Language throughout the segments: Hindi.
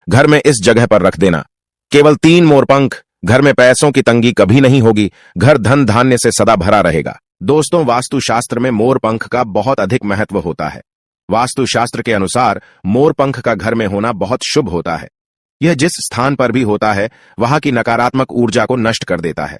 घर में इस जगह पर रख देना। केवल 3 मोरपंख, घर में पैसों की तंगी कभी नहीं होगी, घर धन धान्य से सदा भरा रहेगा। दोस्तों, वास्तुशास्त्र में मोरपंख का बहुत अधिक महत्व होता है। वास्तुशास्त्र के अनुसार मोरपंख का घर में होना बहुत शुभ होता है। यह जिस स्थान पर भी होता है वहां की नकारात्मक ऊर्जा को नष्ट कर देता है।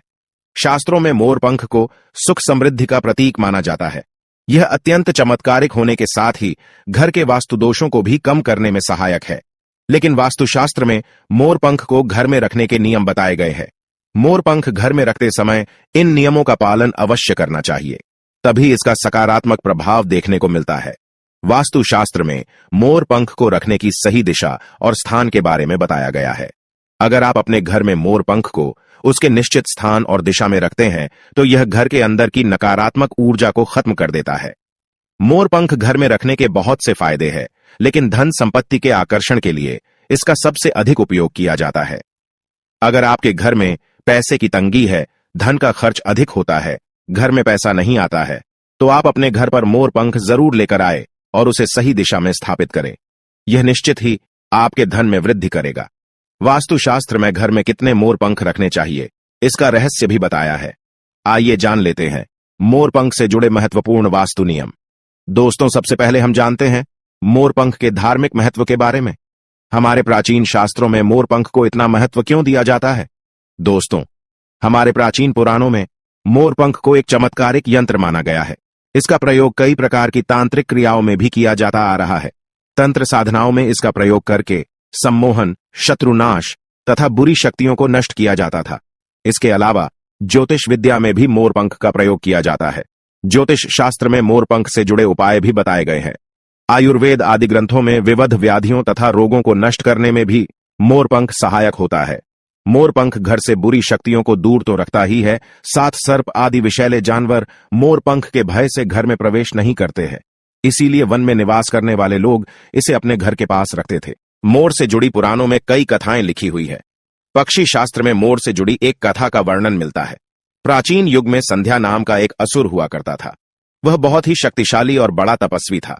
शास्त्रों में मोरपंख को सुख समृद्धि का प्रतीक माना जाता है। यह अत्यंत चमत्कारिक होने के साथ ही घर के वास्तु दोषों को भी कम करने में सहायक है। लेकिन वास्तुशास्त्र में मोरपंख को घर में रखने के नियम बताए गए हैं। मोरपंख घर में रखते समय इन नियमों का पालन अवश्य करना चाहिए, तभी इसका सकारात्मक प्रभाव देखने को मिलता है। वास्तुशास्त्र में मोरपंख को रखने की सही दिशा और स्थान के बारे में बताया गया है। अगर आप अपने घर में मोरपंख को उसके निश्चित स्थान और दिशा में रखते हैं तो यह घर के अंदर की नकारात्मक ऊर्जा को खत्म कर देता है। मोरपंख घर में रखने के बहुत से फायदे हैं, लेकिन धन संपत्ति के आकर्षण के लिए इसका सबसे अधिक उपयोग किया जाता है। अगर आपके घर में पैसे की तंगी है, धन का खर्च अधिक होता है, घर में पैसा नहीं आता है, तो आप अपने घर पर मोरपंख जरूर लेकर आए और उसे सही दिशा में स्थापित करें। यह निश्चित ही आपके धन में वृद्धि करेगा। वास्तुशास्त्र में घर में कितने मोरपंख रखने चाहिए, इसका रहस्य भी बताया है। आइए जान लेते हैं मोरपंख से जुड़े महत्वपूर्ण वास्तु नियम। दोस्तों, सबसे पहले हम जानते हैं मोरपंख के धार्मिक महत्व के बारे में। हमारे प्राचीन शास्त्रों में मोरपंख को इतना महत्व क्यों दिया जाता है? दोस्तों, हमारे प्राचीन पुराणों में मोरपंख को एक चमत्कारिक यंत्र माना गया है। इसका प्रयोग कई प्रकार की तांत्रिक क्रियाओं में भी किया जाता आ रहा है। तंत्र साधनाओं में इसका प्रयोग करके सम्मोहन, शत्रुनाश तथा बुरी शक्तियों को नष्ट किया जाता था। इसके अलावा ज्योतिष विद्या में भी मोरपंख का प्रयोग किया जाता है। ज्योतिष शास्त्र में मोरपंख से जुड़े उपाय भी बताए गए हैं। आयुर्वेद आदि ग्रंथों में विविध व्याधियों तथा रोगों को नष्ट करने में भी मोरपंख सहायक होता है। मोरपंख घर से बुरी शक्तियों को दूर तो रखता ही है, साथ सर्प आदि विषैले जानवर मोरपंख के भय से घर में प्रवेश नहीं करते हैं। इसीलिए वन में निवास करने वाले लोग इसे अपने घर के पास रखते थे। मोर से जुड़ी पुराणों में कई कथाएं लिखी हुई है। पक्षी शास्त्र में मोर से जुड़ी एक कथा का वर्णन मिलता है। प्राचीन युग में संध्या नाम का एक असुर हुआ करता था। वह बहुत ही शक्तिशाली और बड़ा तपस्वी था।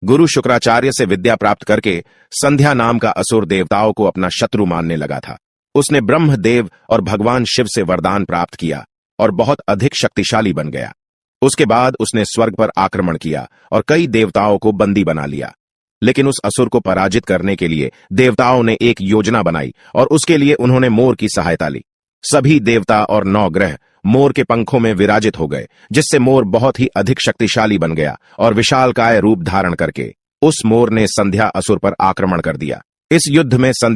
गुरु शुक्राचार्य से विद्या प्राप्त करके संध्या नाम का असुर देवताओं को अपना शत्रु मानने लगा था। उसने ब्रह्मदेव और भगवान शिव से वरदान प्राप्त किया और बहुत अधिक शक्तिशाली बन गया। उसके बाद उसने स्वर्ग पर आक्रमण किया और कई देवताओं को बंदी बना लिया। लेकिन उस असुर को पराजित करने के लिए देवताओं ने एक योजना बनाई और उसके लिए उन्होंने मोर की सहायता ली। सभी देवता और 9 ग्रह मोर के पंखों में विराजित हो गए, जिससे मोर बहुत ही अधिक शक्तिशाली बन गया और विशालकाय रूप धारण करके उस मोर ने संध्या असुर पर आक्रमण कर दिया। इस युद्ध में